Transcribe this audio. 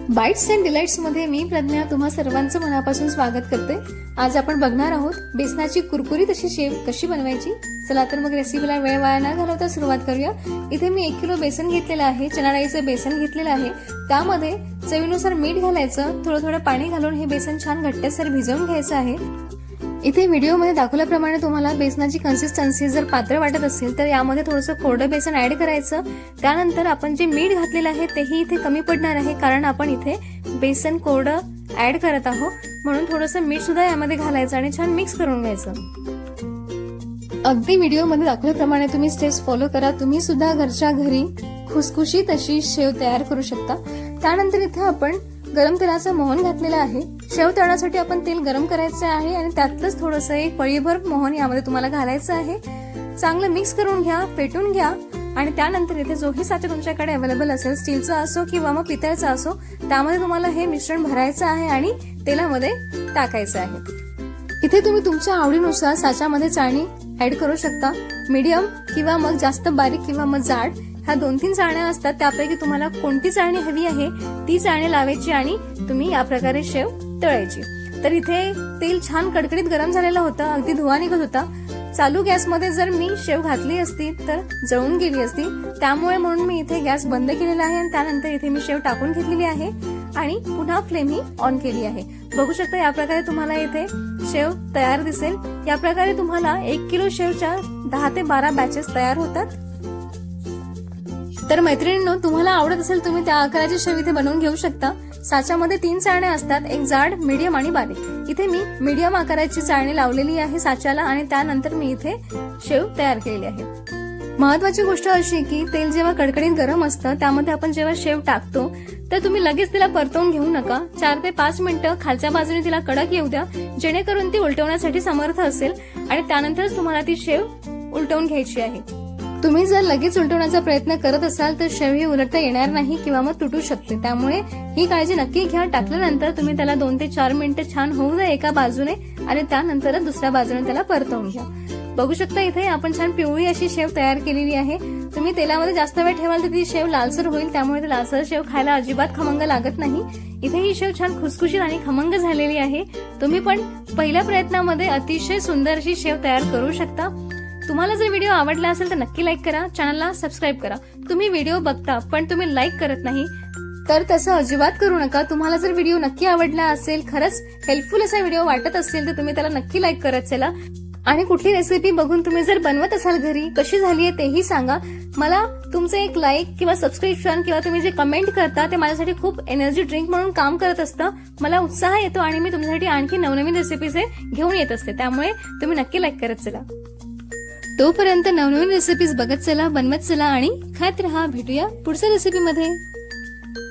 Bites and delights मध्ये मी प्रज्ञा तुम्हा सर्वांचं मनापासून स्वागत करते। आज आपण बघणार आहोत बेसनाची कुरकुरीत अशी शेव कशी बनवायची। चला तर मग रेसिपीला वेळ वाया न घालवता सुरुवात करूया। इथे मी 1 किलो बेसन घेतलेलं आहे, चणा डाळीचं बेसन घेतलेलं आहे। त्यामध्ये चवीनुसार मीठ घालायचं, थोडं थोडं पाणी घालून हे बेसन छान घट्टसर भिजवून घ्यायचं आहे। इथे व्हिडिओमध्ये दाखवल्याप्रमाणे तुम्हाला बेसनाची कन्सिस्टन्सी जर पातळ वाटत असेल तर यामध्ये थोडंसं कोरडं बेसन ऍड करायचं। त्यानंतर आपण जे मीठ घातलेलं आहे तेही इथे कमी पडणार आहे, कारण आपण इथे बेसन कोरडं ऍड करत आहोत, म्हणून थोडंसं मीठ सुद्धा यामध्ये घालायचं आणि छान मिक्स करून घ्यायचं। अगदी व्हिडिओमध्ये दाखवल्याप्रमाणे तुम्ही स्टेप्स फॉलो करा। तुम्ही सुद्धा घरच्या घरी खुसखुशीत अशी शेव तयार करू शकता। त्यानंतर इथे आपण गरम तेलाचं मोहन घातलेलं आहे। शेव तळण्यासाठी आपण तेल गरम करायचं आहे आणि त्यातलंच थोडंसं एक पळीभर मोहन यामध्ये तुम्हाला घालायचं आहे। चांगलं मिक्स करून घ्या, फेटून घ्या आणि त्यानंतर इथे जोही साचा तुमच्याकडे अवेलेबल असेल, स्टीलचा असो किंवा मग पितळचा असो, त्यामध्ये तुम्हाला हे मिश्रण भरायचं आहे आणि तेलामध्ये टाकायचं आहे। इथे तुम्ही तुमच्या आवडीनुसार साच्यामध्ये चाळणी ऍड करू शकता। मीडियम किंवा मग जास्त बारीक किंवा मग जाड, ह्या 2-3 चाळण्या असतात, त्यापैकी तुम्हाला कोणती चाळणी हवी आहे ती चाळणी लावायची आणि तुम्ही या प्रकारे शेव तळायची। तर इथे तेल छान कडकडीत गरम झालेलं होतं, अगदी धुवा निघत होता। चालू गॅसमध्ये जर मी शेव घातली असती तर जळून गेली असती, त्यामुळे म्हणून मी इथे गॅस बंद केलेला आहे आणि त्यानंतर इथे मी शेव टाकून घेतलेली आहे आणि पुन्हा फ्लेम ही ऑन केली आहे। बघू शकता या प्रकारे तुम्हाला इथे शेव तयार दिसेल। या प्रकारे तुम्हाला 1 किलो शेवच्या 10 ते 12 बॅचेस तयार होतात। तर मैत्रिणींनो, तुम्हाला आवडत असेल तुम्ही त्या आकाराची शेव इथे बनवून घेऊ शकता। साच्यामध्ये 3 चाळण्या असतात, एक जाड, मीडियम आणि बारीक। इथे मी मीडियम आकाराची चाळणी लावलेली आहे साच्याला आणि त्यानंतर मी इथे शेव तयार केलेली आहे। महत्वाची गोष्ट अशी की तेल जेव्हा कडकडीत गरम असतं त्यामध्ये आपण जेव्हा शेव टाकतो तर तुम्ही लगेच तिला परतवून घेऊ नका। 4 ते 5 मिनिटं खालच्या बाजूने तिला कडक येऊ द्या, जेणेकरून ती उलटवण्यासाठी समर्थ असेल आणि त्यानंतरच तुम्हाला ती शेव उलटवून घ्यायची आहे। तुम्ही जर लगेच उलटवण्याचा प्रयत्न करत असाल तर शेव ही उलटता येणार नाही किंवा मग तुटू शकते, त्यामुळे ही काळजी नक्की घ्या। टाकल्यानंतर तुम्ही त्याला 2 ते 4 मिनिटं छान होऊ द्या एका बाजूने आणि त्यानंतर दुसऱ्या बाजूने त्याला परतवून घ्या। बघू शकता इथे आपण छान पिवळी अशी शेव तयार केलेली आहे। तुम्ही तेलामध्ये जास्त वेळ ठेवाल तर ती शेव लालसर होईल, त्यामुळे ती लालसर शेव खायला अजिबात खमंग लागत नाही। इथे ही शेव छान खुसखुशीत आणि खमंग झालेली आहे। तुम्ही पण पहिल्या प्रयत्नामध्ये अतिशय सुंदर अशी शेव तयार करू शकता। तुम्हाला जर व्हिडिओ आवडला असेल तर नक्की लाईक करा, चॅनलला सबस्क्राईब करा। तुम्ही व्हिडिओ बघता पण तुम्ही लाईक करत नाही तर तसं अजिबात करू नका। तुम्हाला जर व्हिडिओ नक्की आवडला असेल, खरंच हेल्पफुल असा व्हिडिओ वाटत असेल तर तुम्ही त्याला नक्की लाईक करत चला। आणि कुठली रेसिपी बघून तुम्ही जर बनवत असाल घरी, कशी झालीये तेही सांगा मला। तुमचे एक लाईक किंवा सबस्क्रिप्शन किंवा तुम्ही जे कमेंट करता ते माझ्यासाठी खूप एनर्जी ड्रिंक म्हणून काम करत असतं। मला उत्साह येतो आणि मी तुमच्यासाठी आणखी नवनवीन रेसिपीज घेऊन येत असते, त्यामुळे तुम्ही नक्की लाईक करत चला। तोपर्यंत नवनवीन रेसिपीज बघत चला, बनवत चला आणि खात रहा। भेटूया पुढच्या रेसिपीमध्ये।